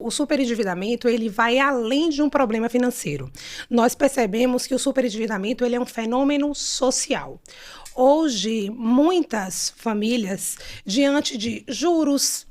o superendividamento ele vai além de um problema financeiro. Nós percebemos que o superendividamento ele é um fenômeno social. Hoje, muitas famílias, diante de juros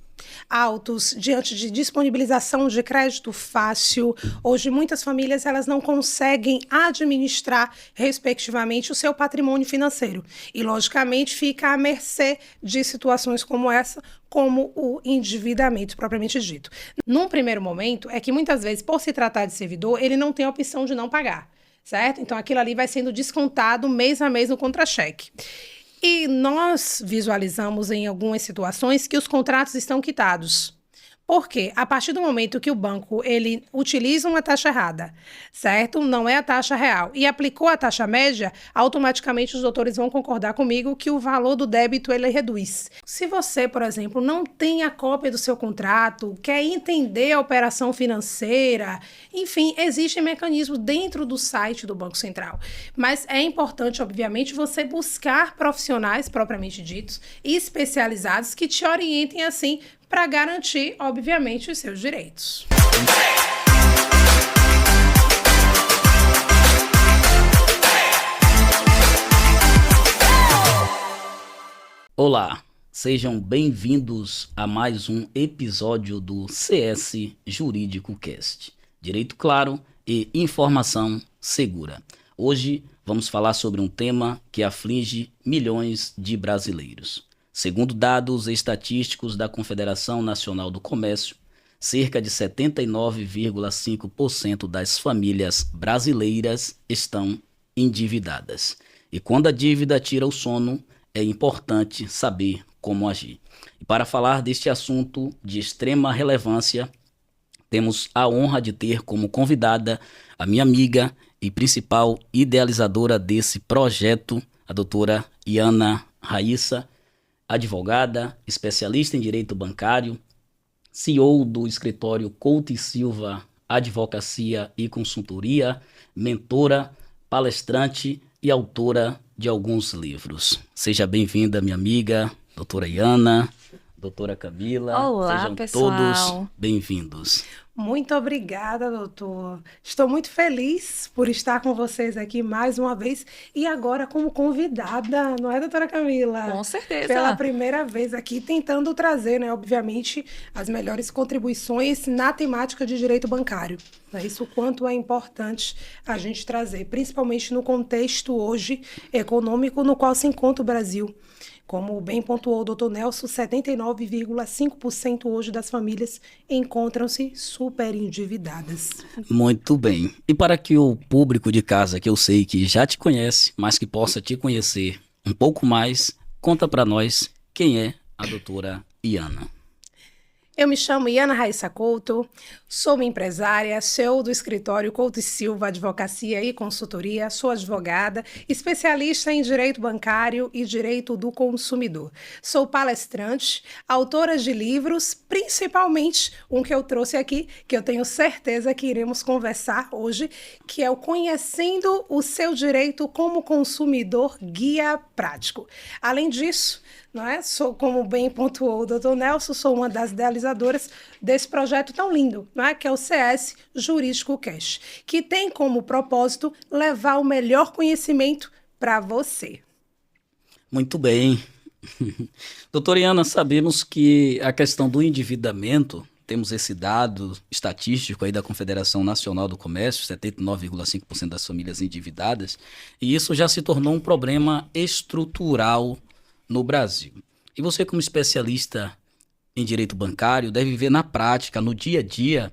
altos, diante de disponibilização de crédito fácil, hoje muitas famílias elas não conseguem administrar, respectivamente, o seu patrimônio financeiro. E, logicamente, fica à mercê de situações como essa, como o endividamento propriamente dito. Num primeiro momento, é que muitas vezes, por se tratar de servidor, ele não tem a opção de não pagar, certo? Então, aquilo ali vai sendo descontado mês a mês no contra-cheque. E nós visualizamos em algumas situações que os contratos estão quitados. Por quê? A partir do momento que o banco ele utiliza uma taxa errada, certo? Não é a taxa real, e aplicou a taxa média, automaticamente os doutores vão concordar comigo que o valor do débito ele reduz. Se você, por exemplo, não tem a cópia do seu contrato, quer entender a operação financeira, enfim, existem mecanismos dentro do site do Banco Central. Mas é importante, obviamente, você buscar profissionais propriamente ditos, especializados, que te orientem assim, para garantir, obviamente, os seus direitos. Olá, sejam bem-vindos a mais um episódio do CS Jurídico Cast. Direito claro e informação segura. Hoje vamos falar sobre um tema que aflige milhões de brasileiros. Segundo dados estatísticos da Confederação Nacional do Comércio, cerca de 79,5% das famílias brasileiras estão endividadas. E quando a dívida tira o sono, é importante saber como agir. E para falar deste assunto de extrema relevância, temos a honra de ter como convidada a minha amiga e principal idealizadora desse projeto, a doutora Iana Raissa, advogada, especialista em direito bancário, CEO do escritório Couto e Silva Advocacia e Consultoria, mentora, palestrante e autora de alguns livros. Seja bem-vinda, minha amiga, doutora Iana, doutora Camila. Olá, sejam pessoal. Todos bem-vindos. Muito obrigada, doutor. Estou muito feliz por estar com vocês aqui mais uma vez e agora como convidada, não é, doutora Camila? Com certeza. Pela primeira vez aqui, tentando trazer, né, obviamente, as melhores contribuições na temática de direito bancário. É isso o quanto é importante a gente trazer, principalmente no contexto hoje econômico no qual se encontra o Brasil. Como bem pontuou o doutor Nelson, 79,5% hoje das famílias encontram-se superendividadas. Muito bem. E para que o público de casa, que eu sei que já te conhece, mas que possa te conhecer um pouco mais, conta para nós quem é a doutora Iana. Eu me chamo Iana Raissa Couto, sou uma empresária, CEO do escritório Couto e Silva Advocacia e Consultoria, sou advogada, especialista em direito bancário e direito do consumidor. Sou palestrante, autora de livros, principalmente um que eu trouxe aqui, que eu tenho certeza que iremos conversar hoje, que é o Conhecendo o Seu Direito como Consumidor Guia Prático. Além disso, não é? Sou, como bem pontuou o doutor Nelson, sou uma das idealizadoras desse projeto tão lindo, não é? Que é o CS Jurídico Cast, que tem como propósito levar o melhor conhecimento para você. Muito bem. Doutora Iana, sabemos que a questão do endividamento, temos esse dado estatístico aí da Confederação Nacional do Comércio, 79,5% das famílias endividadas, e isso já se tornou um problema estrutural no Brasil. E você, como especialista em direito bancário, deve ver na prática, no dia a dia,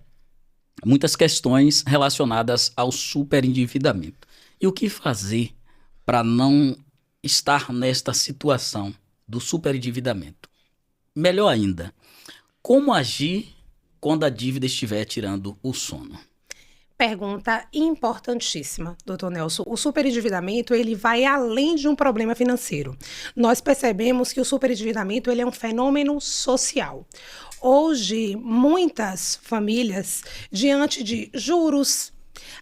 muitas questões relacionadas ao superendividamento. E o que fazer para não estar nesta situação do superendividamento? Melhor ainda, como agir quando a dívida estiver tirando o sono? Pergunta importantíssima, doutor Nelson. O superendividamento ele vai além de um problema financeiro. Nós percebemos que o superendividamento ele é um fenômeno social. Hoje, muitas famílias, diante de juros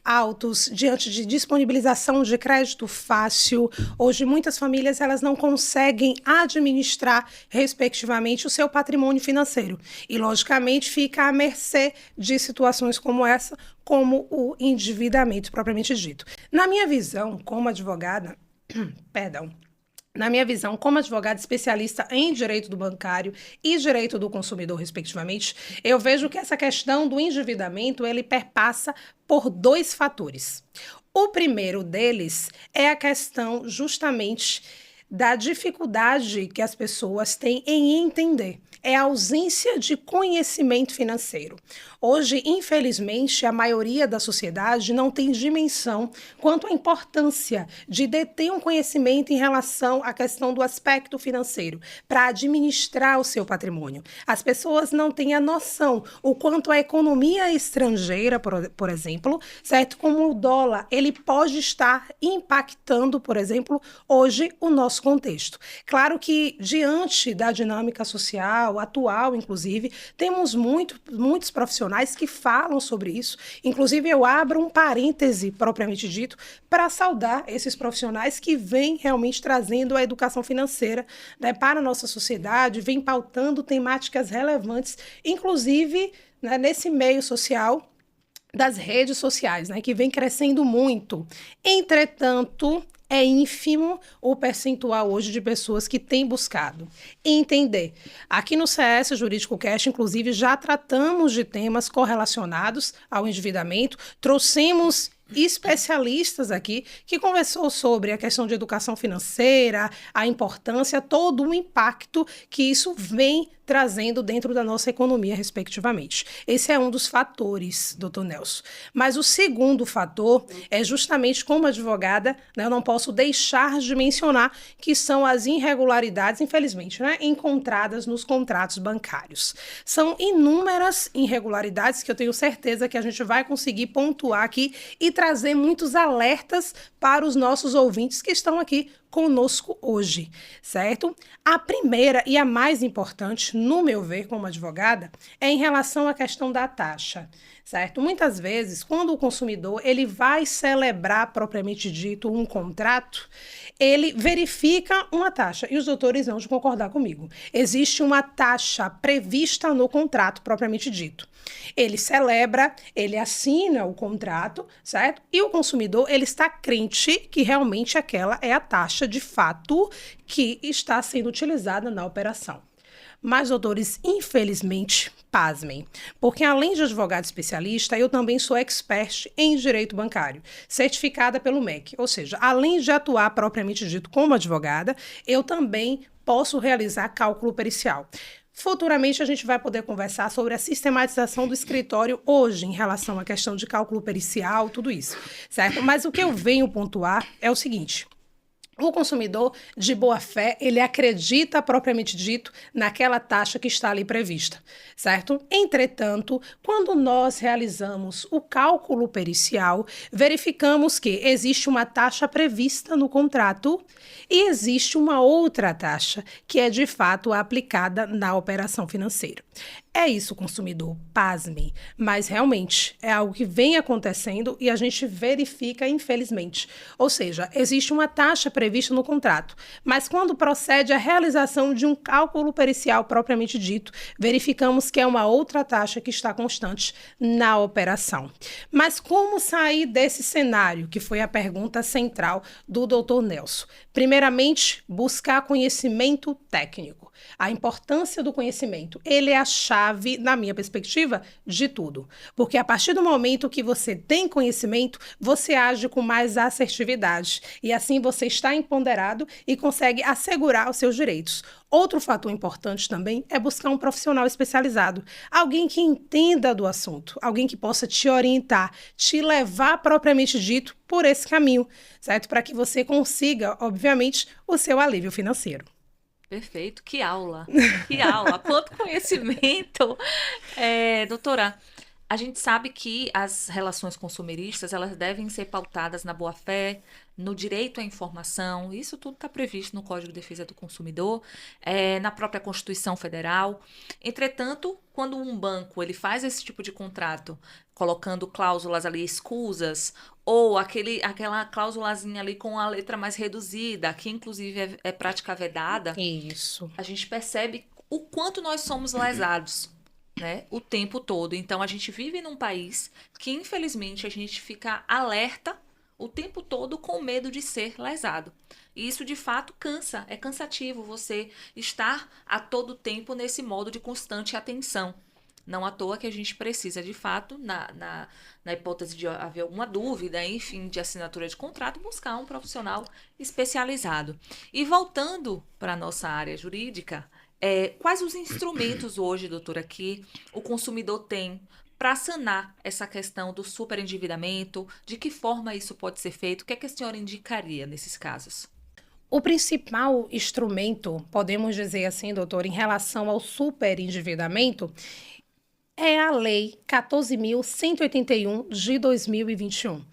altos, diante de disponibilização de crédito fácil. Hoje, muitas famílias elas não conseguem administrar, respectivamente, o seu patrimônio financeiro. E, logicamente, fica à mercê de situações como essa, como o endividamento propriamente dito. Na minha visão, como advogada, perdão, na minha visão, como advogada especialista em direito do bancário e direito do consumidor, respectivamente, eu vejo que essa questão do endividamento, ele perpassa por dois fatores. O primeiro deles é a questão justamente da dificuldade que as pessoas têm em entender. É a ausência de conhecimento financeiro. Hoje, infelizmente, a maioria da sociedade não tem dimensão quanto à importância de deter um conhecimento em relação à questão do aspecto financeiro, para administrar o seu patrimônio. As pessoas não têm a noção o quanto a economia estrangeira, por exemplo, certo? Como o dólar, ele pode estar impactando, por exemplo, hoje o nosso contexto. Claro que, diante da dinâmica social atual, inclusive, temos muitos profissionais que falam sobre isso. Inclusive, eu abro um parêntese, propriamente dito, para saudar esses profissionais que vêm realmente trazendo a educação financeira, né, para a nossa sociedade, vêm pautando temáticas relevantes, inclusive, né, nesse meio social das redes sociais, né, que vem crescendo muito. Entretanto, é ínfimo o percentual hoje de pessoas que têm buscado entender. Aqui no CS Jurídico Cast, inclusive, já tratamos de temas correlacionados ao endividamento, trouxemos especialistas aqui que conversou sobre a questão de educação financeira, a importância, todo o impacto que isso vem trazendo dentro da nossa economia, respectivamente. Esse é um dos fatores, doutor Nelson. Mas o segundo fator é justamente como advogada, né, eu não posso deixar de mencionar que são as irregularidades, infelizmente, né, encontradas nos contratos bancários. São inúmeras irregularidades que eu tenho certeza que a gente vai conseguir pontuar aqui e trazer muitos alertas para os nossos ouvintes que estão aqui conosco hoje, certo? A primeira e a mais importante, no meu ver, como advogada, é em relação à questão da taxa, certo? Muitas vezes, quando o consumidor ele vai celebrar, propriamente dito, um contrato, ele verifica uma taxa, e os doutores vão concordar comigo. Existe uma taxa prevista no contrato, propriamente dito. Ele celebra, ele assina o contrato, certo? E o consumidor, ele está crente que realmente aquela é a taxa de fato que está sendo utilizada na operação. Mas, doutores, infelizmente, pasmem, porque além de advogado especialista, eu também sou expert em direito bancário, certificada pelo MEC, ou seja, além de atuar propriamente dito como advogada, eu também posso realizar cálculo pericial. Futuramente a gente vai poder conversar sobre a sistematização do escritório hoje em relação à questão de cálculo pericial, tudo isso, certo? Mas o que eu venho pontuar é o seguinte: o consumidor, de boa fé, ele acredita, propriamente dito, naquela taxa que está ali prevista, certo? Entretanto, quando nós realizamos o cálculo pericial, verificamos que existe uma taxa prevista no contrato e existe uma outra taxa que é, de fato, aplicada na operação financeira. É isso, consumidor, pasmem, mas realmente é algo que vem acontecendo e a gente verifica, infelizmente. Ou seja, existe uma taxa prevista no contrato, mas quando procede a realização de um cálculo pericial propriamente dito, verificamos que é uma outra taxa que está constante na operação. Mas como sair desse cenário, que foi a pergunta central do Dr. Nelson? Primeiramente, buscar conhecimento técnico. A importância do conhecimento, ele é a chave, na minha perspectiva, de tudo. Porque a partir do momento que você tem conhecimento, você age com mais assertividade. E assim você está empoderado e consegue assegurar os seus direitos. Outro fator importante também é buscar um profissional especializado. Alguém que entenda do assunto, alguém que possa te orientar, te levar propriamente dito por esse caminho, certo? Para que você consiga, obviamente, o seu alívio financeiro. Perfeito, que aula, quanto conhecimento. Doutora, A gente sabe que as relações consumeristas, elas devem ser pautadas na boa-fé, no direito à informação, isso tudo está previsto no Código de Defesa do Consumidor, na própria Constituição Federal. Entretanto, quando um banco ele faz esse tipo de contrato, colocando cláusulas ali escusas, ou aquela cláusulazinha ali com a letra mais reduzida, que inclusive é prática vedada, Isso. a gente percebe o quanto nós somos lesados, né, o tempo todo. Então, a gente vive num país que, infelizmente, a gente fica alerta o tempo todo com medo de ser lesado. E isso, de fato, cansa. É cansativo você estar a todo tempo nesse modo de constante atenção. Não à toa que a gente precisa, de fato, na hipótese de haver alguma dúvida, enfim, de assinatura de contrato, buscar um profissional especializado. E voltando para a nossa área jurídica, quais os instrumentos hoje, doutora, que o consumidor tem para sanar essa questão do superendividamento? De que forma isso pode ser feito? O que é que a senhora indicaria nesses casos? O principal instrumento, podemos dizer assim, doutor, em relação ao superendividamento, é a Lei 14.181 de 2021.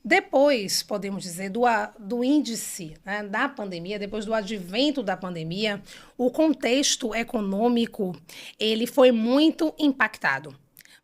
Depois, podemos dizer, do índice, né, da pandemia, depois do advento da pandemia, o contexto econômico ele foi muito impactado.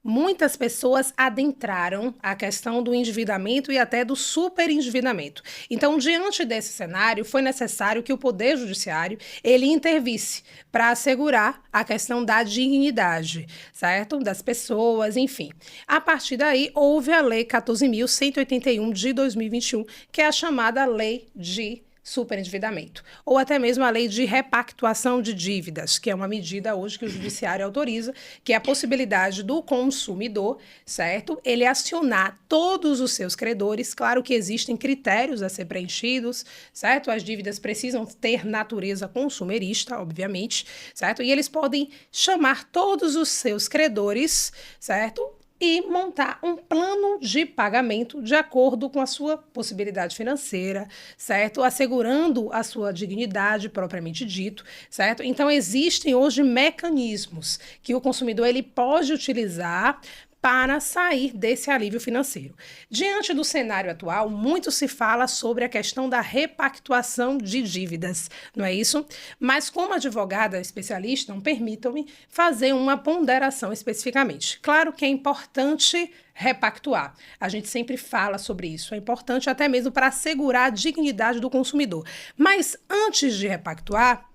Muitas pessoas adentraram a questão do endividamento e até do superendividamento. Então, diante desse cenário, foi necessário que o Poder Judiciário ele intervisse para assegurar a questão da dignidade, certo? Das pessoas, enfim. A partir daí, houve a Lei 14.181 de 2021, que é a chamada Lei de superendividamento, ou até mesmo a lei de repactuação de dívidas, que é uma medida hoje que o judiciário autoriza, que é a possibilidade do consumidor, certo? Ele acionar todos os seus credores, claro que existem critérios a ser preenchidos, certo? As dívidas precisam ter natureza consumerista, obviamente, certo? E eles podem chamar todos os seus credores, certo? E montar um plano de pagamento de acordo com a sua possibilidade financeira, certo? Assegurando a sua dignidade propriamente dito, certo? Então, existem hoje mecanismos que o consumidor ele pode utilizar para sair desse alívio financeiro. Diante do cenário atual, muito se fala sobre a questão da repactuação de dívidas, não é isso? Mas como advogada especialista, permitam-me fazer uma ponderação especificamente. Claro que é importante repactuar. A gente sempre fala sobre isso. É importante até mesmo para assegurar a dignidade do consumidor. Mas antes de repactuar,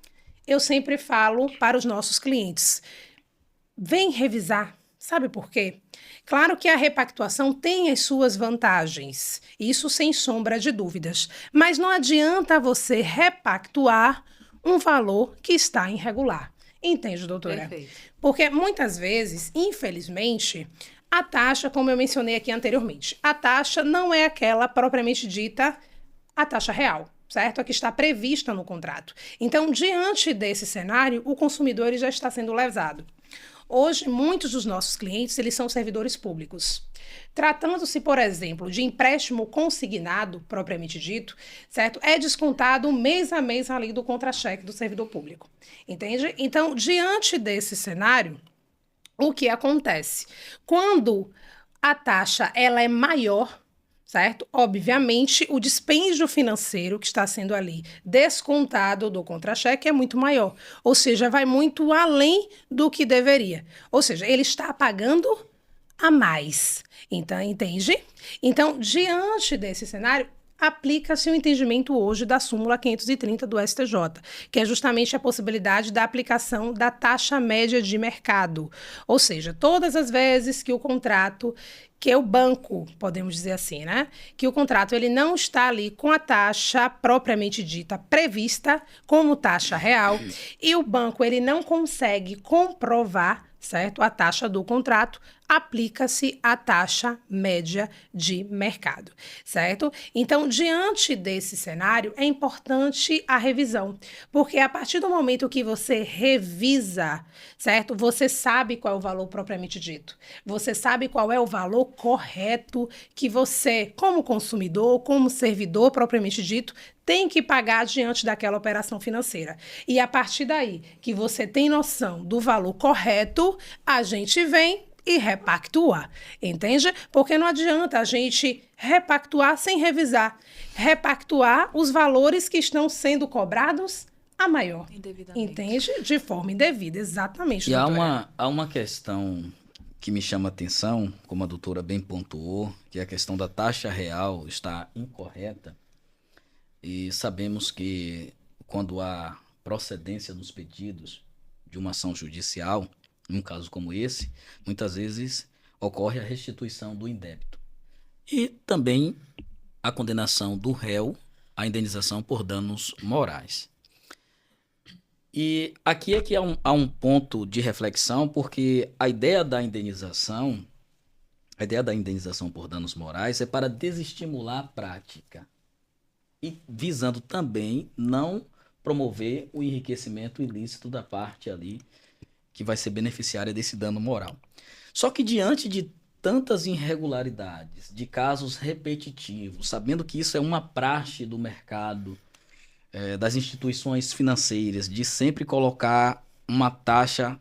eu sempre falo para os nossos clientes, vem revisar. Sabe por quê? Claro que a repactuação tem as suas vantagens, isso sem sombra de dúvidas, mas não adianta você repactuar um valor que está irregular. Entende, doutora? Perfeito. Porque muitas vezes, infelizmente, a taxa, como eu mencionei aqui anteriormente, a taxa não é aquela propriamente dita a taxa real. Certo? A que está prevista no contrato. Então, diante desse cenário, o consumidor ele já está sendo lesado. Hoje, muitos dos nossos clientes, eles são servidores públicos. Tratando-se, por exemplo, de empréstimo consignado, propriamente dito, certo? É descontado mês a mês ali do contra-cheque do servidor público. Entende? Então, diante desse cenário, o que acontece? Quando a taxa ela é maior, certo? Obviamente, o dispêndio financeiro que está sendo ali descontado do contra-cheque é muito maior. Ou seja, vai muito além do que deveria. Ou seja, ele está pagando a mais. Então, entende? Então, diante desse cenário, aplica-se o entendimento hoje da súmula 530 do STJ, que é justamente a possibilidade da aplicação da taxa média de mercado. Ou seja, todas as vezes que o contrato, que é o banco, podemos dizer assim, né? Que o contrato ele não está ali com a taxa propriamente dita prevista como taxa real e o banco ele não consegue comprovar, certo? A taxa do contrato, aplica-se a taxa média de mercado, certo? Então, diante desse cenário, é importante a revisão, porque a partir do momento que você revisa, certo? Você sabe qual é o valor propriamente dito, você sabe qual é o valor correto que você, como consumidor, como servidor propriamente dito, tem que pagar diante daquela operação financeira. E a partir daí que você tem noção do valor correto, a gente vem e repactua, entende? Porque não adianta a gente repactuar sem revisar, repactuar os valores que estão sendo cobrados a maior, entende? De forma indevida, exatamente. E há uma questão que me chama a atenção, como a doutora bem pontuou, que é a questão da taxa real está incorreta, e sabemos que quando há procedência nos pedidos de uma ação judicial, num caso como esse, muitas vezes ocorre a restituição do indébito. E também a condenação do réu à indenização por danos morais. E aqui é que há um ponto de reflexão, porque a ideia da indenização por danos morais é para desestimular a prática e visando também não promover o enriquecimento ilícito da parte ali que vai ser beneficiária desse dano moral. Só que diante de tantas irregularidades, de casos repetitivos, sabendo que isso é uma praxe do mercado, das instituições financeiras, de sempre colocar uma taxa,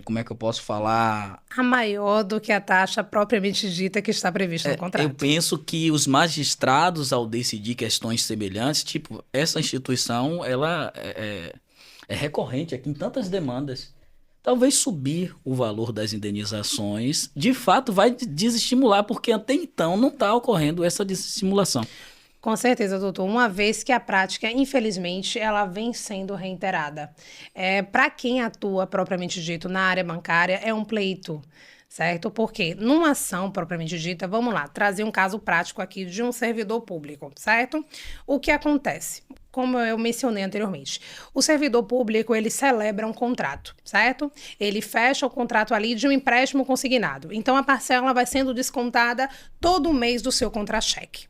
como é que eu posso falar? A maior do que a taxa propriamente dita que está prevista no contrato. Eu penso que os magistrados, ao decidir questões semelhantes, tipo, essa instituição, ela é recorrente aqui em tantas demandas. Talvez subir o valor das indenizações, de fato, vai desestimular, porque até então não está ocorrendo essa desestimulação. Com certeza, doutor. Uma vez que a prática, infelizmente, ela vem sendo reiterada. Para quem atua, propriamente dito, na área bancária, é um pleito, certo? Porque numa ação, propriamente dita, vamos lá, trazer um caso prático aqui de um servidor público, certo? O que acontece? Como eu mencionei anteriormente, o servidor público, ele celebra um contrato, certo? Ele fecha o contrato ali de um empréstimo consignado. Então, a parcela vai sendo descontada todo mês do seu contra-cheque.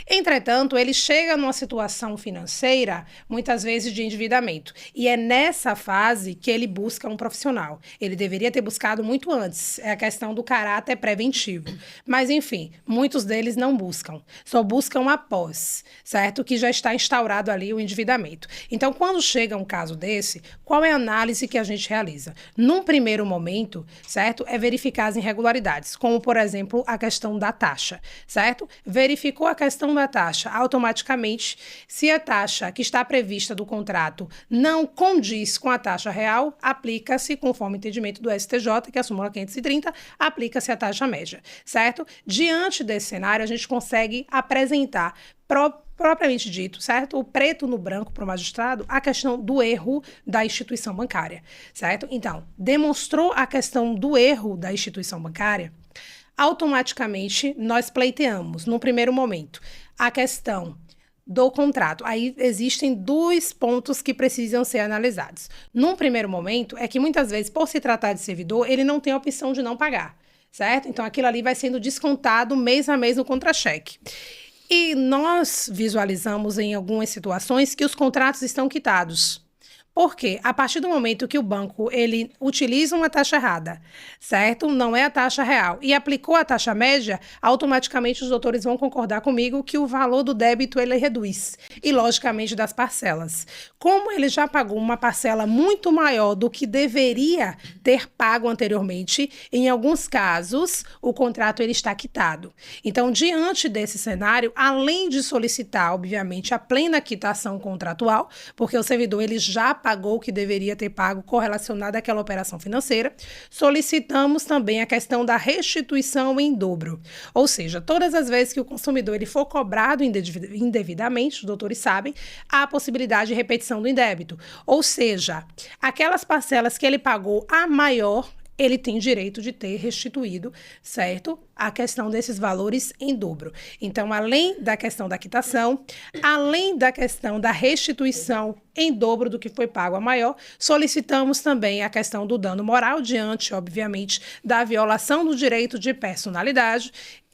Entretanto, ele chega numa situação financeira, muitas vezes de endividamento. E é nessa fase que ele busca um profissional. Ele deveria ter buscado muito antes. É a questão do caráter preventivo. Mas, enfim, muitos deles não buscam. Só buscam após, certo? Que já está instaurado ali o endividamento. Então, quando chega um caso desse, qual é a análise que a gente realiza? Num primeiro momento, certo? É verificar as irregularidades, como, por exemplo, a questão da taxa, certo? Verificou a questão da taxa, automaticamente, se a taxa que está prevista do contrato não condiz com a taxa real, aplica-se, conforme o entendimento do STJ, que é a súmula 530, aplica-se a taxa média, certo? Diante desse cenário, a gente consegue apresentar propriamente dito, certo? O preto no branco para o magistrado, a questão do erro da instituição bancária, certo? Então, demonstrou a questão do erro da instituição bancária, automaticamente nós pleiteamos, no primeiro momento, a questão do contrato. Aí existem dois pontos que precisam ser analisados. Num primeiro momento, é que muitas vezes, por se tratar de servidor, ele não tem a opção de não pagar, certo? Então, aquilo ali vai sendo descontado mês a mês no contra-cheque. E nós visualizamos em algumas situações que os contratos estão quitados. Por quê? A partir do momento que o banco ele utiliza uma taxa errada, certo? Não é a taxa real, e aplicou a taxa média, automaticamente os doutores vão concordar comigo que o valor do débito ele reduz, e logicamente das parcelas. Como ele já pagou uma parcela muito maior do que deveria ter pago anteriormente, em alguns casos o contrato ele está quitado. Então, diante desse cenário, além de solicitar, obviamente, a plena quitação contratual, porque o servidor ele já pagou o que deveria ter pago correlacionado àquela operação financeira, solicitamos também a questão da restituição em dobro. Ou seja, todas as vezes que o consumidor ele for cobrado indevidamente, os doutores sabem, há a possibilidade de repetição do indébito. Ou seja, aquelas parcelas que ele pagou a maior, ele tem direito de ter restituído, certo? A questão desses valores em dobro. Então, além da questão da quitação, além da questão da restituição em dobro do que foi pago a maior, solicitamos também a questão do dano moral diante, obviamente, da violação do direito de personalidade.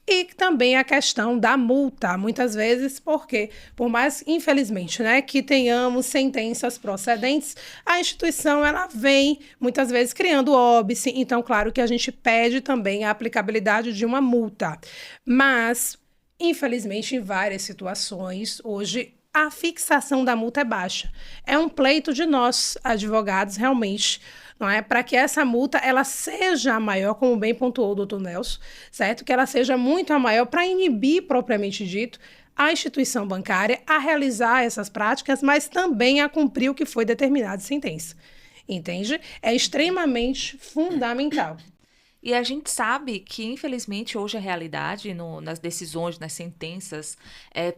E também a questão da multa, muitas vezes, porque, por mais, infelizmente, né, que tenhamos sentenças procedentes, a instituição, ela vem, muitas vezes, criando óbice. Então, claro que a gente pede também a aplicabilidade de uma multa. Mas, infelizmente, em várias situações, hoje, a fixação da multa é baixa. É um pleito de nós, advogados, realmente, não é? Para que essa multa ela seja maior, como bem pontuou o doutor Nelson, certo? Que ela seja muito a maior para inibir, propriamente dito, a instituição bancária a realizar essas práticas, mas também a cumprir o que foi determinado em sentença. Entende? É extremamente fundamental. E a gente sabe que, infelizmente, hoje a realidade, nas decisões, nas sentenças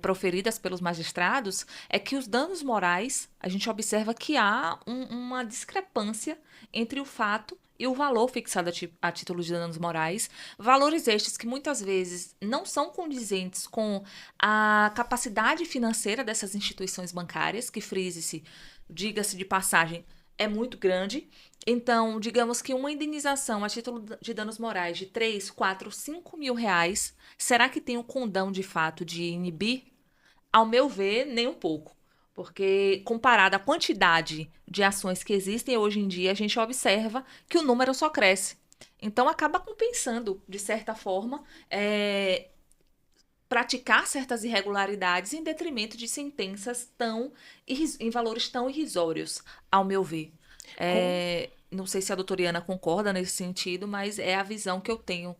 proferidas pelos magistrados, é que os danos morais, a gente observa que há uma discrepância entre o fato e o valor fixado a título de danos morais, valores estes que muitas vezes não são condizentes com a capacidade financeira dessas instituições bancárias, que frise-se, diga-se de passagem, é muito grande. Então, digamos que uma indenização a título de danos morais de 3, 4, 5 mil reais, será que tem o condão de fato de inibir? Ao meu ver, nem um pouco. Porque, comparado à quantidade de ações que existem hoje em dia, a gente observa que o número só cresce. Então, acaba compensando, de certa forma, praticar certas irregularidades em detrimento de sentenças em valores tão irrisórios, ao meu ver. Não sei se a doutora Iana concorda nesse sentido, mas é a visão que eu tenho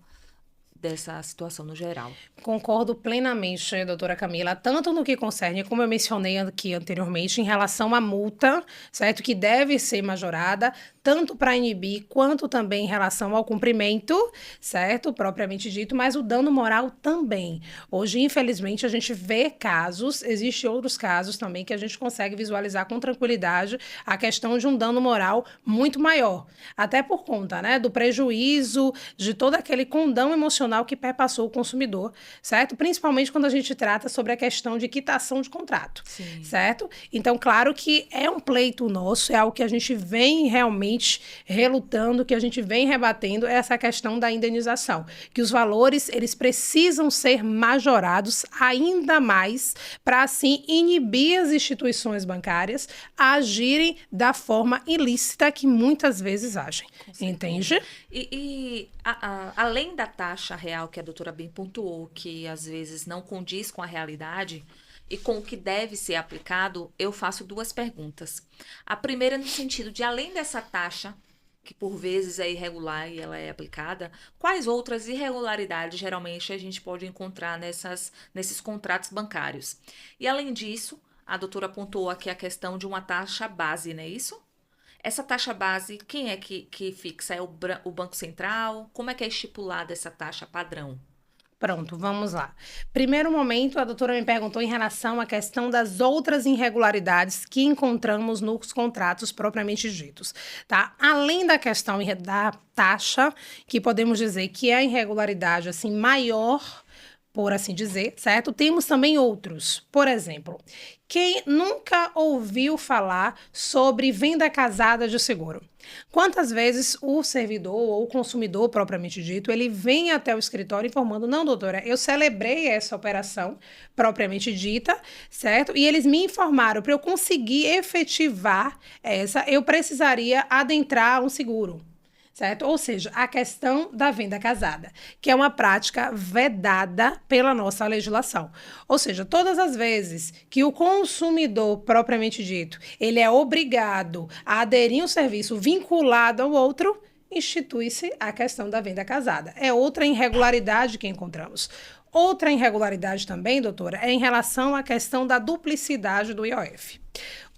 dessa situação no geral. Concordo plenamente, doutora Camila, tanto no que concerne, como eu mencionei aqui anteriormente, em relação à multa, certo? Que deve ser majorada, tanto para inibir, quanto também em relação ao cumprimento, certo? Propriamente dito, mas o dano moral também. Hoje, infelizmente, a gente vê casos, existem outros casos também, que a gente consegue visualizar com tranquilidade a questão de um dano moral muito maior. Até por conta, né, do prejuízo, de todo aquele condão emocional que perpassou o consumidor, certo? Principalmente quando a gente trata sobre a questão de quitação de contrato, Sim. Certo? Então, claro que é um pleito nosso, é algo que a gente vem realmente relutando, que a gente vem rebatendo, essa questão da indenização, que os valores, eles precisam ser majorados ainda mais para, assim, inibir as instituições bancárias a agirem da forma ilícita que muitas vezes agem, entende? Além da taxa real que a doutora bem pontuou, que às vezes não condiz com a realidade e com o que deve ser aplicado, eu faço duas perguntas. A primeira no sentido de, além dessa taxa, que por vezes é irregular e ela é aplicada, quais outras irregularidades geralmente a gente pode encontrar nesses contratos bancários? E além disso, a doutora pontuou aqui a questão de uma taxa base, não é isso? Essa taxa base, quem é que fixa? É o Banco Central? Como é que é estipulada essa taxa padrão? Pronto, vamos lá. Primeiro momento, a doutora me perguntou em relação à questão das outras irregularidades que encontramos nos contratos propriamente ditos, tá? Além da questão da taxa, que podemos dizer que é a irregularidade, assim, maior, por assim dizer, certo? Temos também outros. Por exemplo, quem nunca ouviu falar sobre venda casada de seguro? Quantas vezes o servidor ou o consumidor, propriamente dito, ele vem até o escritório informando, não, doutora, eu celebrei essa operação propriamente dita, certo? E eles me informaram, para eu conseguir efetivar eu precisaria adentrar um seguro. Certo? Ou seja, a questão da venda casada, que é uma prática vedada pela nossa legislação. Ou seja, todas as vezes que o consumidor, propriamente dito, ele é obrigado a aderir a um serviço vinculado ao outro, institui-se a questão da venda casada. É outra irregularidade que encontramos. Outra irregularidade também, doutora, é em relação à questão da duplicidade do IOF.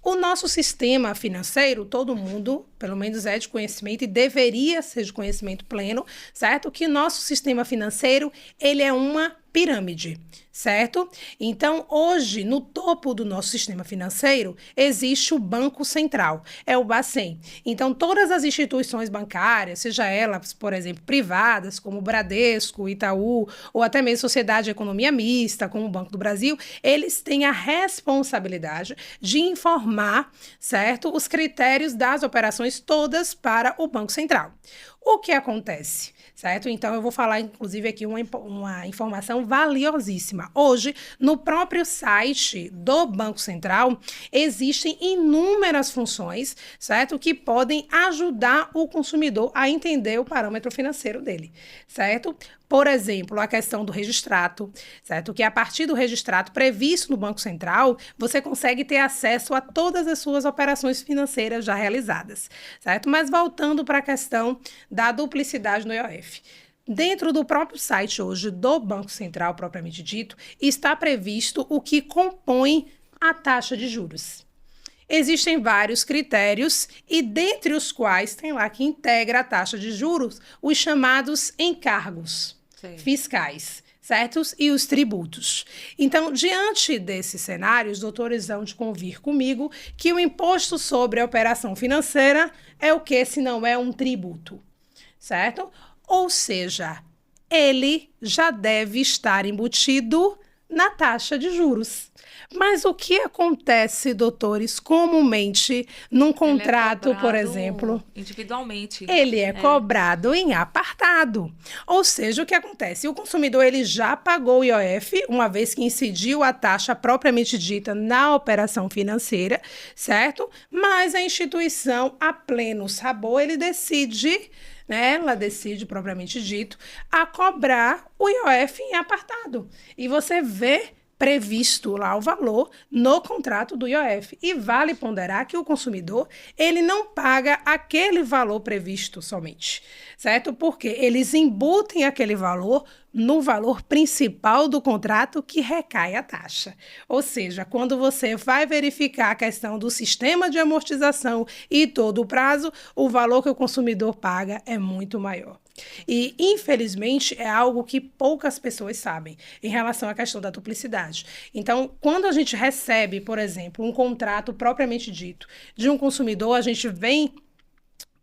O nosso sistema financeiro, todo mundo, pelo menos é de conhecimento e deveria ser de conhecimento pleno, certo? Que nosso sistema financeiro, ele é uma pirâmide, certo? Então, hoje, no topo do nosso sistema financeiro, existe o Banco Central, é o Bacen. Então, todas as instituições bancárias, seja elas, por exemplo, privadas, como o Bradesco, Itaú, ou até mesmo Sociedade de Economia Mista, como o Banco do Brasil, eles têm a responsabilidade de informar, certo, os critérios das operações todas para o Banco Central. O que acontece, certo? Então, eu vou falar, inclusive, aqui uma informação valiosíssima. Hoje, no próprio site do Banco Central, existem inúmeras funções, certo? Que podem ajudar o consumidor a entender o parâmetro financeiro dele, certo? Por exemplo, a questão do registrato, certo? Que a partir do registrato previsto no Banco Central, você consegue ter acesso a todas as suas operações financeiras já realizadas, certo? Mas voltando para a questão da duplicidade no IOF. Dentro do próprio site hoje do Banco Central, propriamente dito, está previsto o que compõe a taxa de juros. Existem vários critérios e dentre os quais tem lá que integra a taxa de juros os chamados encargos fiscais, certos? E os tributos. Então, diante desses cenários, doutores hão de convir comigo que o imposto sobre a operação financeira é o que se não é um tributo, certo? Ou seja, ele já deve estar embutido na taxa de juros. Mas o que acontece, doutores, comumente num contrato, por exemplo? Individualmente. Ele é cobrado em apartado. Ou seja, o que acontece? O consumidor ele já pagou o IOF, uma vez que incidiu a taxa propriamente dita na operação financeira, certo? Mas a instituição, a pleno sabor, ele decide, né, ela decide, propriamente dito, a cobrar o IOF em apartado. E você vê previsto lá o valor no contrato do IOF. E vale ponderar que o consumidor, ele não paga aquele valor previsto somente, certo? Porque eles embutem aquele valor no valor principal do contrato que recai a taxa. Ou seja, quando você vai verificar a questão do sistema de amortização e todo o prazo, o valor que o consumidor paga é muito maior. E, infelizmente, é algo que poucas pessoas sabem em relação à questão da duplicidade. Então, quando a gente recebe, por exemplo, um contrato propriamente dito de um consumidor, a gente vem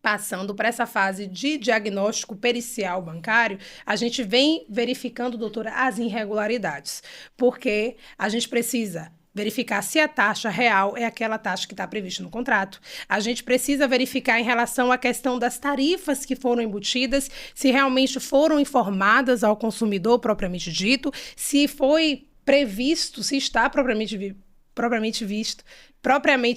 passando por essa fase de diagnóstico pericial bancário, a gente vem verificando, doutora, as irregularidades, porque a gente precisa verificar se a taxa real é aquela taxa que está prevista no contrato. A gente precisa verificar em relação à questão das tarifas que foram embutidas, se realmente foram informadas ao consumidor propriamente dito, se foi previsto, se está propriamente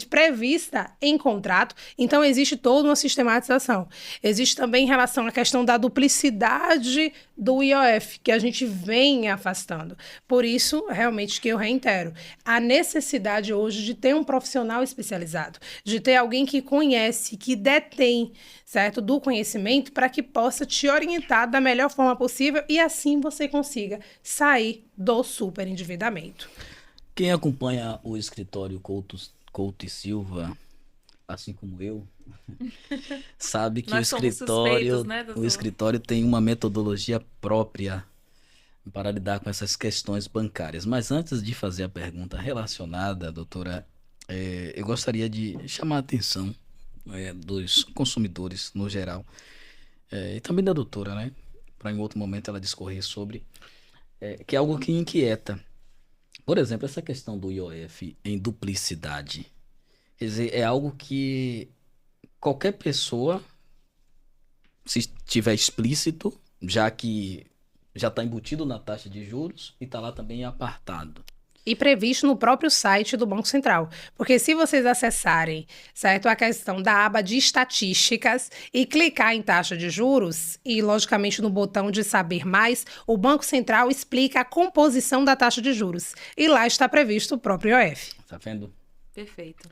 prevista em contrato. Então, existe toda uma sistematização. Existe também em relação à questão da duplicidade do IOF, que a gente vem afastando. Por isso, realmente, que eu reitero, a necessidade hoje de ter um profissional especializado, de ter alguém que conhece, que detém, certo, do conhecimento, para que possa te orientar da melhor forma possível e assim você consiga sair do superendividamento. Quem acompanha o escritório Couto e Silva, assim como eu, sabe que o escritório tem uma metodologia própria para lidar com essas questões bancárias. Mas antes de fazer a pergunta relacionada, doutora, eu gostaria de chamar a atenção dos consumidores no geral, e também da doutora, né? Para em outro momento ela discorrer sobre, que é algo que inquieta. Por exemplo, essa questão do IOF em duplicidade, quer dizer, é algo que qualquer pessoa, se estiver explícito, já que já está embutido na taxa de juros e está lá também apartado. E previsto no próprio site do Banco Central. Porque se vocês acessarem, certo, a questão da aba de estatísticas e clicar em taxa de juros, e logicamente no botão de saber mais, o Banco Central explica a composição da taxa de juros. E lá está previsto o próprio IOF. Tá vendo? Perfeito.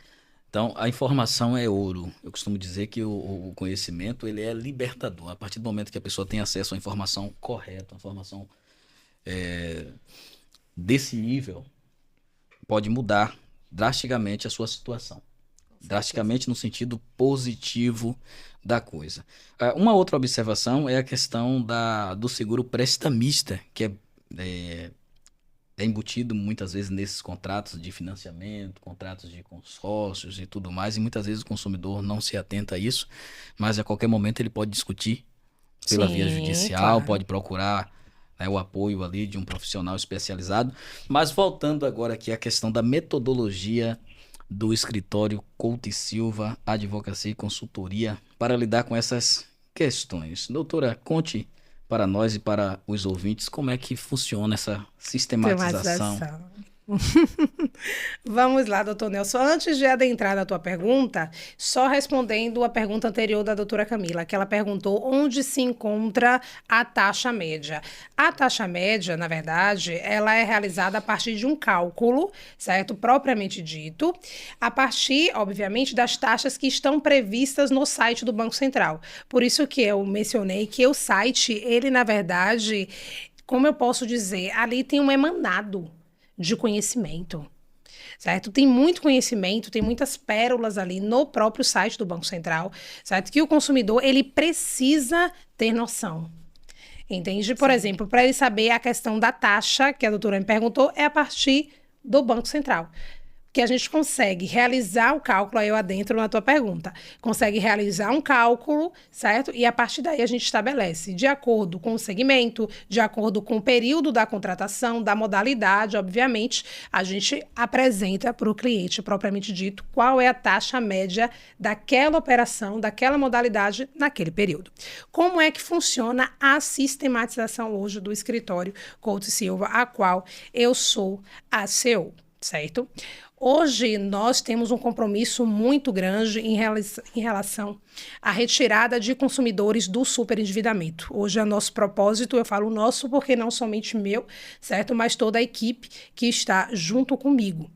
Então, a informação é ouro. Eu costumo dizer que o conhecimento ele é libertador. A partir do momento que a pessoa tem acesso à informação correta, à informação desse nível, pode mudar drasticamente a sua situação. Drasticamente no sentido positivo da coisa. Uma outra observação é a questão do seguro prestamista, que é embutido muitas vezes nesses contratos de financiamento, contratos de consórcios e tudo mais, e muitas vezes o consumidor não se atenta a isso, mas a qualquer momento ele pode discutir pela via judicial, claro. Pode procurar o apoio ali de um profissional especializado. Mas voltando agora aqui à questão da metodologia do escritório Couto e Silva, Advocacia e Consultoria, para lidar com essas questões. Doutora, conte para nós e para os ouvintes como é que funciona essa sistematização. Vamos lá, doutor Nelson. Antes de adentrar na tua pergunta, só respondendo a pergunta anterior da doutora Camila, que ela perguntou onde se encontra a taxa média. A taxa média, na verdade, ela é realizada a partir de um cálculo, certo? Propriamente dito, a partir, obviamente, das taxas que estão previstas no site do Banco Central. Por isso que eu mencionei que o site, ele, na verdade, como eu posso dizer, ali tem um emanado de conhecimento, certo? Tem muito conhecimento, tem muitas pérolas ali no próprio site do Banco Central, certo? Que o consumidor, ele precisa ter noção. Entende? Por exemplo, para ele saber a questão da taxa, que a doutora me perguntou, é a partir do Banco Central. Que a gente consegue realizar o cálculo, aí eu adentro na tua pergunta, consegue realizar um cálculo, certo? E a partir daí a gente estabelece, de acordo com o segmento, de acordo com o período da contratação, da modalidade, obviamente, a gente apresenta para o cliente, propriamente dito, qual é a taxa média daquela operação, daquela modalidade, naquele período. Como é que funciona a sistematização hoje do escritório Couto e Silva, a qual eu sou a CEO, certo? Hoje, nós temos um compromisso muito grande em relação à retirada de consumidores do superendividamento. Hoje é nosso propósito, eu falo nosso porque não somente meu, certo? Mas toda a equipe que está junto comigo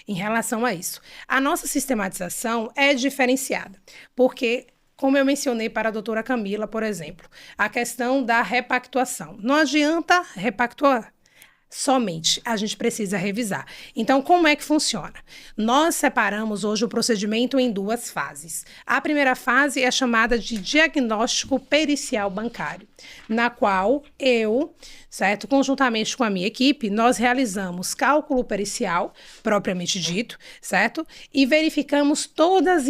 em relação a isso. A nossa sistematização é diferenciada, porque como eu mencionei para a doutora Camila, por exemplo, a questão da repactuação. Não adianta repactuar somente, a gente precisa revisar. Então, como é que funciona? Nós separamos hoje o procedimento em duas fases. A primeira fase é chamada de diagnóstico pericial bancário, na qual eu, certo, conjuntamente com a minha equipe, nós realizamos cálculo pericial, propriamente dito, certo? E verificamos todas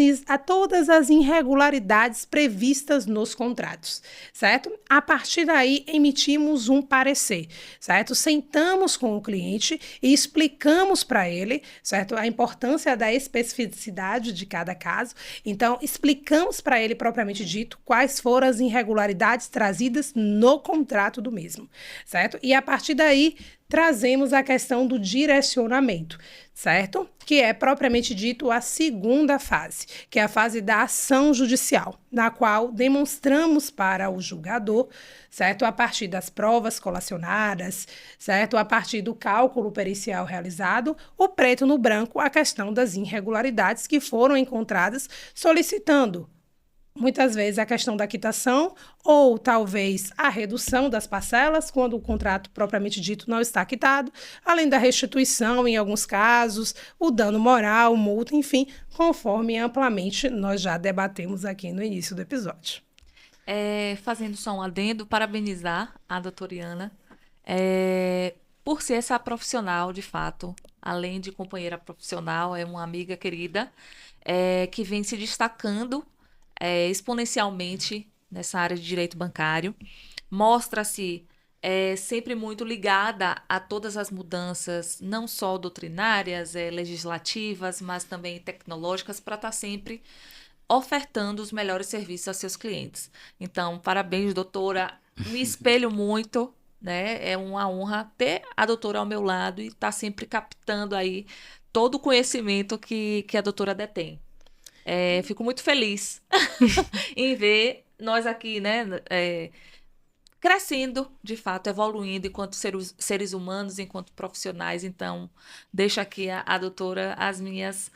as irregularidades previstas nos contratos, certo? A partir daí, emitimos um parecer, certo? Sentamos com o cliente e explicamos para ele, certo, a importância da especificidade de cada caso. Então, explicamos para ele, propriamente dito, quais foram as irregularidades trazidas no contrato do mesmo, certo? E a partir daí, trazemos a questão do direcionamento, certo? Que é propriamente dito a segunda fase, que é a fase da ação judicial, na qual demonstramos para o julgador, certo? A partir das provas colacionadas, certo? A partir do cálculo pericial realizado, o preto no branco, a questão das irregularidades que foram encontradas, solicitando muitas vezes a questão da quitação ou talvez a redução das parcelas quando o contrato propriamente dito não está quitado, além da restituição em alguns casos, o dano moral, multa, enfim, conforme amplamente nós já debatemos aqui no início do episódio. Fazendo só um adendo, parabenizar a doutora Iana por ser essa profissional, de fato, além de companheira profissional, é uma amiga querida que vem se destacando exponencialmente nessa área de direito bancário. Mostra-se sempre muito ligada a todas as mudanças, não só doutrinárias, legislativas, mas também tecnológicas, para estar sempre ofertando os melhores serviços aos seus clientes. Então, parabéns, doutora. Me espelho muito, né? É uma honra ter a doutora ao meu lado e estar sempre captando aí todo o conhecimento que a doutora detém. Fico muito feliz em ver nós aqui, né, crescendo, de fato, evoluindo enquanto seres humanos, enquanto profissionais. Então, deixo aqui a doutora as minhas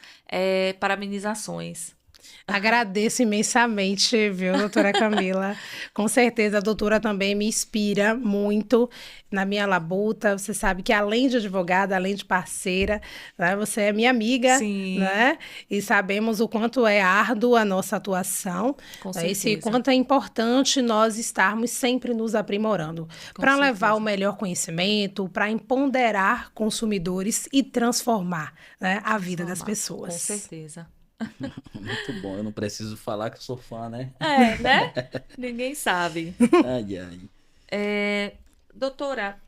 parabenizações. Agradeço imensamente, viu, doutora Camila? Com certeza, a doutora também me inspira muito na minha labuta. Você sabe que além de advogada, além de parceira, né, você é minha amiga, Sim. Né? E sabemos o quanto é árdua a nossa atuação. Com certeza. E quanto é importante nós estarmos sempre nos aprimorando para levar o melhor conhecimento, para empoderar consumidores e transformar, né, a vida das pessoas. Com certeza. Muito bom, eu não preciso falar que eu sou fã, né? Né? Ninguém sabe. Ai, ai. Doutora,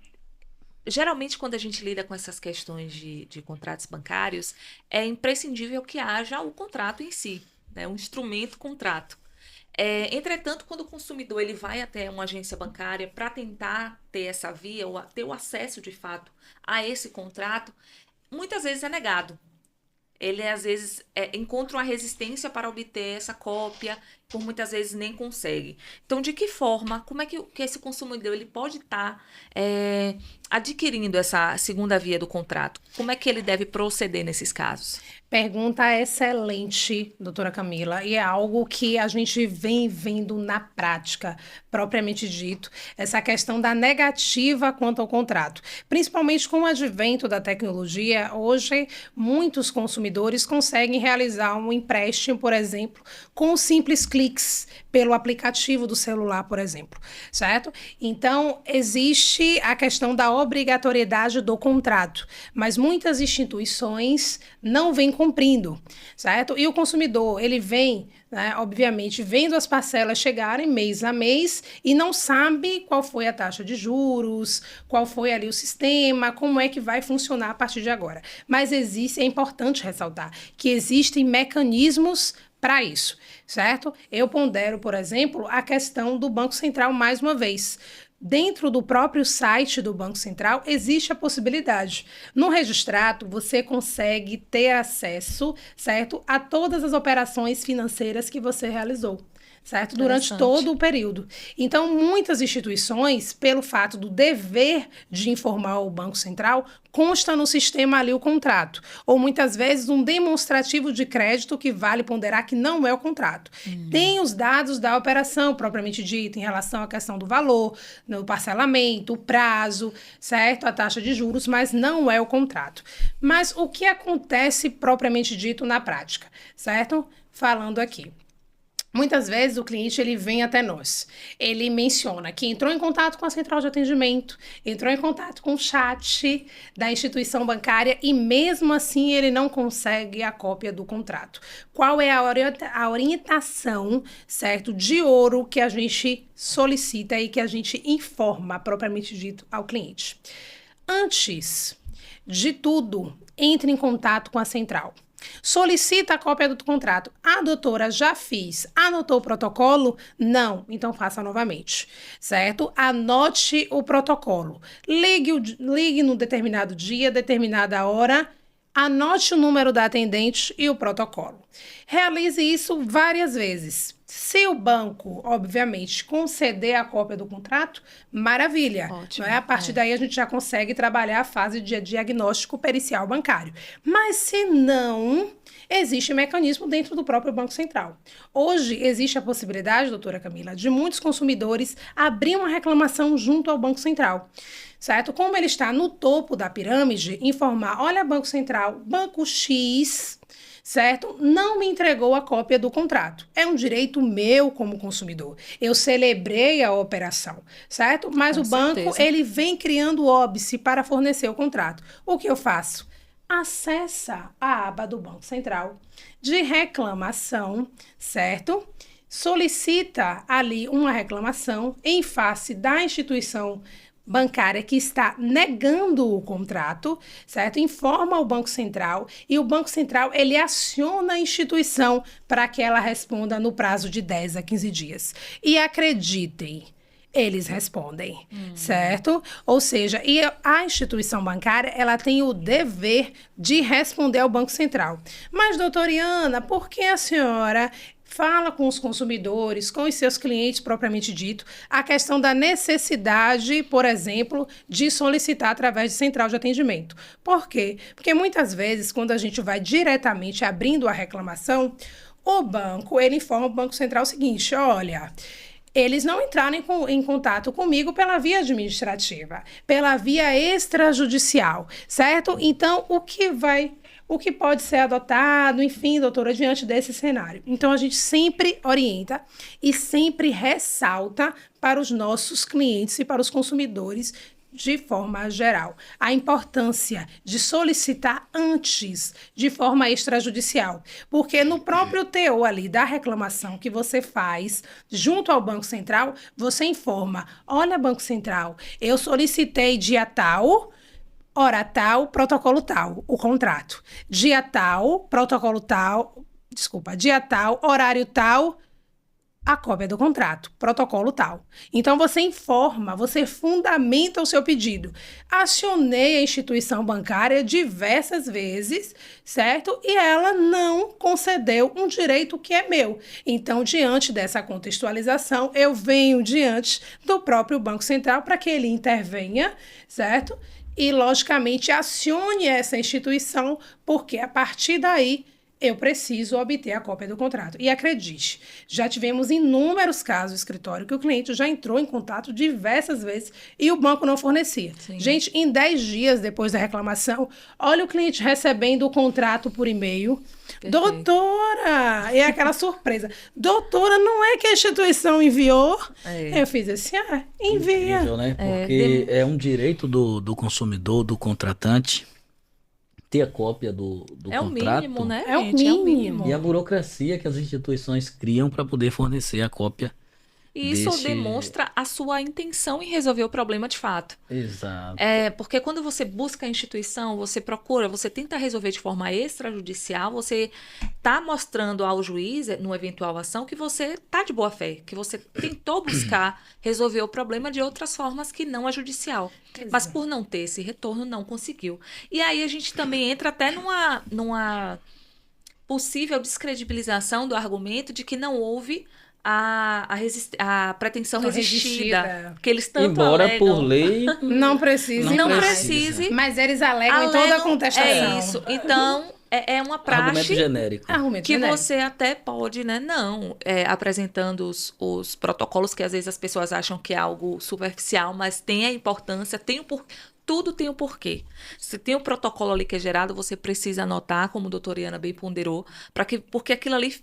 geralmente quando a gente lida com essas questões de contratos bancários, é imprescindível que haja o contrato em si, né? Um instrumento contrato. Entretanto, quando o consumidor ele vai até uma agência bancária para tentar ter essa via, ou ter o acesso de fato a esse contrato, muitas vezes é negado. Ele, às vezes, encontra uma resistência para obter essa cópia, por muitas vezes nem consegue. Então, de que forma, como é que esse consumidor ele pode estar adquirindo essa segunda via do contrato? Como é que ele deve proceder nesses casos? Pergunta excelente, doutora Camila, e é algo que a gente vem vendo na prática, propriamente dito, essa questão da negativa quanto ao contrato. Principalmente com o advento da tecnologia, hoje muitos consumidores conseguem realizar um empréstimo, por exemplo, com simples cliques pelo aplicativo do celular, por exemplo, certo? Então, existe a questão da obrigatoriedade do contrato, mas muitas instituições não vêm cumprindo, certo? E o consumidor, ele vem, né, obviamente, vendo as parcelas chegarem mês a mês e não sabe qual foi a taxa de juros, qual foi ali o sistema, como é que vai funcionar a partir de agora. Mas é importante ressaltar que existem mecanismos para isso, certo? Eu pondero, por exemplo, a questão do Banco Central mais uma vez. Dentro do próprio site do Banco Central, existe a possibilidade. No registrado, você consegue ter acesso, certo, a todas as operações financeiras que você realizou, certo? Durante todo o período. Então, muitas instituições, pelo fato do dever de informar o Banco Central, consta no sistema ali o contrato. Ou, muitas vezes, um demonstrativo de crédito que vale ponderar que não é o contrato. Tem os dados da operação, propriamente dita, em relação à questão do valor, no parcelamento, o prazo, certo? A taxa de juros, mas não é o contrato. Mas o que acontece, propriamente dito, na prática, certo? Falando aqui. Muitas vezes o cliente ele vem até nós, ele menciona que entrou em contato com a central de atendimento, entrou em contato com o chat da instituição bancária e mesmo assim ele não consegue a cópia do contrato. Qual é a orientação, certo, de ouro que a gente solicita e que a gente informa, propriamente dito, ao cliente? Antes de tudo, entre em contato com a central. Solicita a cópia do contrato. A doutora já fiz. Anotou o protocolo? Não. Então faça novamente, certo? Anote o protocolo. Ligue no determinado dia, determinada hora. Anote o número da atendente e o protocolo. Realize isso várias vezes. Se o banco, obviamente, conceder a cópia do contrato, maravilha. Ótimo, não é? A partir daí a gente já consegue trabalhar a fase de diagnóstico pericial bancário. Mas se não, existe mecanismo dentro do próprio Banco Central. Hoje existe a possibilidade, doutora Camila, de muitos consumidores abrir uma reclamação junto ao Banco Central. Certo? Como ele está no topo da pirâmide, informar, olha, Banco Central, Banco X, certo? Não me entregou a cópia do contrato. É um direito meu como consumidor. Eu celebrei a operação, certo? Mas Com o banco, certeza. ele vem criando óbice para fornecer o contrato. O que eu faço? Acessa a aba do Banco Central de reclamação, certo? Solicita ali uma reclamação em face da instituição bancária que está negando o contrato, certo? Informa o Banco Central e o Banco Central, ele aciona a instituição para que ela responda no prazo de 10 a 15 dias. E acreditem, eles respondem, certo? Ou seja, e a instituição bancária, ela tem o dever de responder ao Banco Central. Mas, doutora Iana, por que a senhora fala com os consumidores, com os seus clientes propriamente dito, a questão da necessidade, por exemplo, de solicitar através de central de atendimento? Por quê? Porque muitas vezes, quando a gente vai diretamente abrindo a reclamação, o banco, ele informa o Banco Central o seguinte, olha, eles não entraram em contato comigo pela via administrativa, pela via extrajudicial, certo? Então, o que pode ser adotado, enfim, doutora, diante desse cenário. Então, a gente sempre orienta e sempre ressalta para os nossos clientes e para os consumidores de forma geral a importância de solicitar antes, de forma extrajudicial, porque no próprio teor ali da reclamação que você faz junto ao Banco Central, você informa, olha, Banco Central, eu solicitei dia tal, hora tal, protocolo tal, o contrato. Dia tal, protocolo tal, dia tal, horário tal, a cópia do contrato, protocolo tal. Então, você informa, você fundamenta o seu pedido. Acionei a instituição bancária diversas vezes, certo? E ela não concedeu um direito que é meu. Então, diante dessa contextualização, eu venho diante do próprio Banco Central para que ele intervenha, certo? E, logicamente, acione essa instituição, porque a partir daí eu preciso obter a cópia do contrato. E acredite, já tivemos inúmeros casos no escritório que o cliente já entrou em contato diversas vezes e o banco não fornecia. Sim. Gente, em 10 dias depois da reclamação, olha o cliente recebendo o contrato por e-mail. Perfeito. Doutora! É aquela surpresa. Doutora, não é que a instituição enviou? É. Eu fiz assim, envia. Incrível, né? Porque é um direito do consumidor, do contratante, ter a cópia do É o contrato. mínimo, né, É o gente? É o mínimo. E a burocracia que as instituições criam para poder fornecer a cópia. E isso desse- demonstra a sua intenção em resolver o problema de fato. Exato. Porque quando você busca a instituição, você procura, você tenta resolver de forma extrajudicial, você está mostrando ao juiz, numa eventual ação, que você está de boa fé, que você tentou buscar resolver o problema de outras formas que não a judicial. Mas por não ter esse retorno, não conseguiu. E aí a gente também entra até numa possível descredibilização do argumento de que não houve a pretensão resistida. Que eles tanto Embora alegam. por lei Não precisa. Não precisa. precise. Mas eles alegam em toda a Alegam- contestação. É isso. Então, é uma argumento praxe genérico. Argumento que genérico. você até pode, né? Apresentando os protocolos, que às vezes as pessoas acham que é algo superficial, mas tem a importância, tem o porquê. Tudo tem um porquê. Se tem um protocolo ali que é gerado, você precisa anotar, como a doutora Iana bem ponderou, porque aquilo ali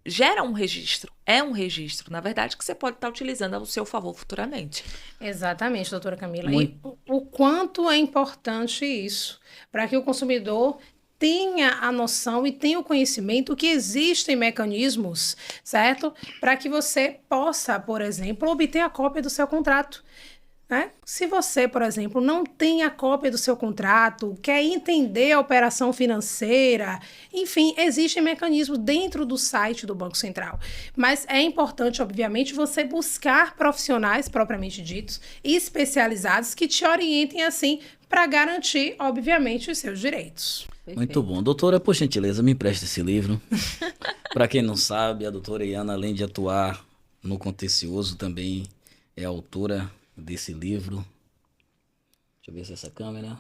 gera um registro. É um registro, na verdade, que você pode estar utilizando ao seu favor futuramente. Exatamente, doutora Camila. Muito. E o quanto é importante isso, para que o consumidor tenha a noção e tenha o conhecimento que existem mecanismos, certo? Para que você possa, por exemplo, obter a cópia do seu contrato. Né? Se você, por exemplo, não tem a cópia do seu contrato, quer entender a operação financeira, enfim, existem mecanismos dentro do site do Banco Central. Mas é importante, obviamente, você buscar profissionais propriamente ditos, especializados, que te orientem assim para garantir, obviamente, os seus direitos. Muito bom. Doutora, por gentileza, me empreste esse livro. Para quem não sabe, a doutora Iana, além de atuar no contencioso, também é autora desse livro. Deixa eu ver se essa câmera...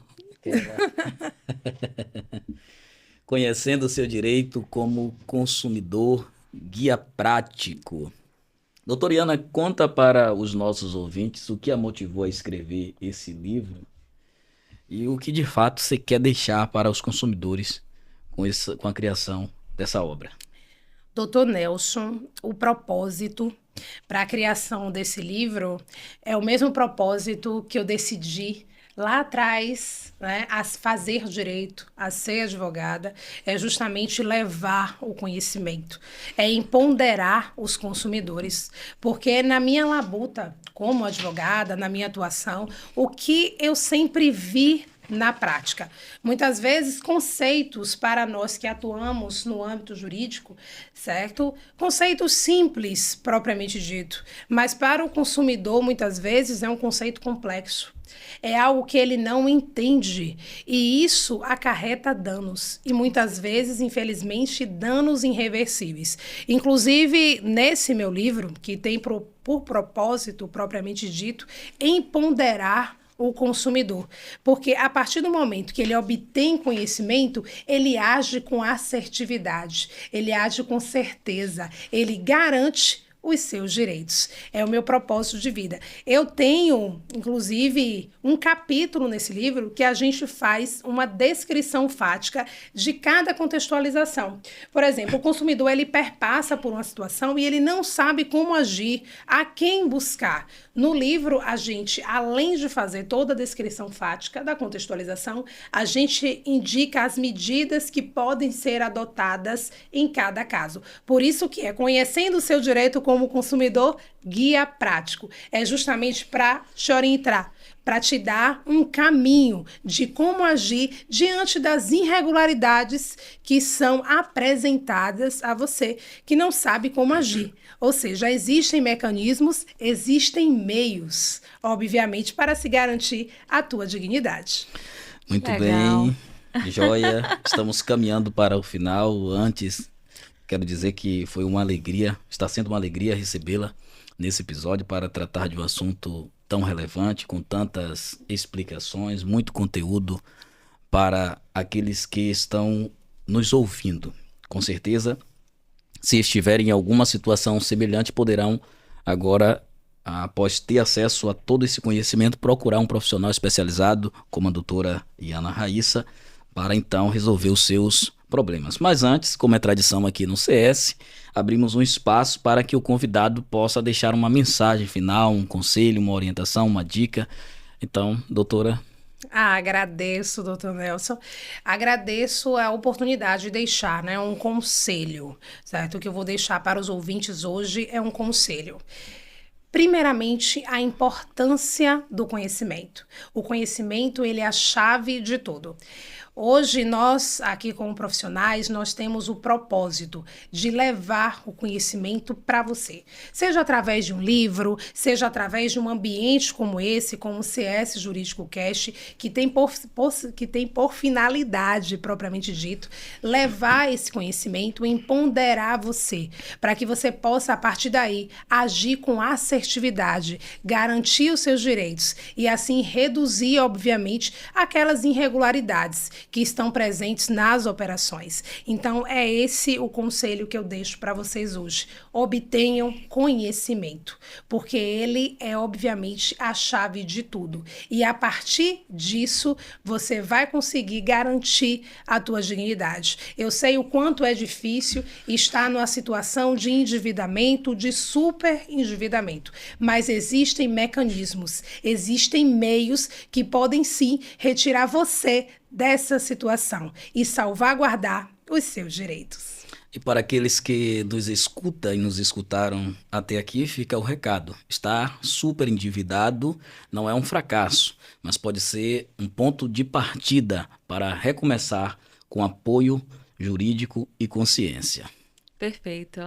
Conhecendo o seu direito como consumidor, guia prático. Doutora Iana, conta para os nossos ouvintes o que a motivou a escrever esse livro e o que de fato você quer deixar para os consumidores com a criação dessa obra. Doutor Nelson, o propósito para a criação desse livro é o mesmo propósito que eu decidi lá atrás, né, a fazer direito, a ser advogada, é justamente levar o conhecimento, é empoderar os consumidores, porque na minha labuta como advogada, na minha atuação, o que eu sempre vi na prática. Muitas vezes, conceitos para nós que atuamos no âmbito jurídico, certo? Conceitos simples, propriamente dito, mas para o consumidor, muitas vezes, é um conceito complexo. É algo que ele não entende e isso acarreta danos e muitas vezes, infelizmente, danos irreversíveis. Inclusive, nesse meu livro, que tem por propósito, propriamente dito, empoderar o consumidor, porque a partir do momento que ele obtém conhecimento, ele age com assertividade, ele age com certeza, ele garante os seus direitos. É o meu propósito de vida. Eu tenho, inclusive, um capítulo nesse livro que a gente faz uma descrição fática de cada contextualização. Por exemplo, o consumidor ele perpassa por uma situação e ele não sabe como agir, a quem buscar. No livro, a gente, além de fazer toda a descrição fática da contextualização, a gente indica as medidas que podem ser adotadas em cada caso. Por isso que é conhecendo o seu direito como como consumidor, guia prático. É justamente para te orientar, para te dar um caminho de como agir diante das irregularidades que são apresentadas a você, que não sabe como agir. Ou seja, existem mecanismos, existem meios, obviamente, para se garantir a tua dignidade. Muito Legal. bem, joia. Estamos caminhando para o final. Antes, quero dizer que foi uma alegria, está sendo uma alegria recebê-la nesse episódio para tratar de um assunto tão relevante, com tantas explicações, muito conteúdo para aqueles que estão nos ouvindo. Com certeza, se estiverem em alguma situação semelhante, poderão agora, após ter acesso a todo esse conhecimento, procurar um profissional especializado, como a doutora Iana Raíssa, para então resolver os seus problemas. Mas antes, como é tradição aqui no CS, abrimos um espaço para que o convidado possa deixar uma mensagem final, um conselho, uma orientação, uma dica. Então, doutora... Agradeço, doutor Nelson. Agradeço a oportunidade de deixar, né, um conselho, certo? O que eu vou deixar para os ouvintes hoje é um conselho. Primeiramente, a importância do conhecimento. O conhecimento, ele é a chave de tudo. Hoje, nós, aqui como profissionais, nós temos o propósito de levar o conhecimento para você. Seja através de um livro, seja através de um ambiente como esse, como o CS Jurídico Cast, que tem por finalidade, propriamente dito, levar esse conhecimento e empoderar você, para que você possa, a partir daí, agir com assertividade, garantir os seus direitos e, assim, reduzir, obviamente, aquelas irregularidades que estão presentes nas operações. Então, é esse o conselho que eu deixo para vocês hoje. Obtenham conhecimento, porque ele é, obviamente, a chave de tudo. E, a partir disso, você vai conseguir garantir a tua dignidade. Eu sei o quanto é difícil estar numa situação de endividamento, de super endividamento, mas existem mecanismos, existem meios que podem, sim, retirar você dessa situação e salvaguardar os seus direitos. E para aqueles que nos escutam e nos escutaram até aqui, fica o recado. Estar super endividado não é um fracasso, mas pode ser um ponto de partida para recomeçar com apoio jurídico e consciência. Perfeito.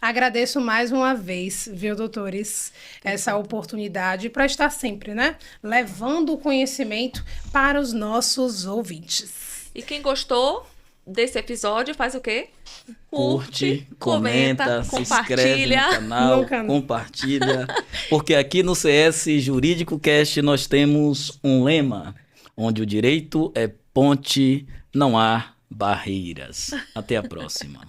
Agradeço mais uma vez, viu, doutores, essa oportunidade para estar sempre, né, levando o conhecimento para os nossos ouvintes. E quem gostou desse episódio faz o quê? Curte, comenta, se inscreve compartilha. no canal, compartilha. Porque aqui no CS Jurídico Cast nós temos um lema, onde o direito é ponte, não há barreiras. Até a próxima.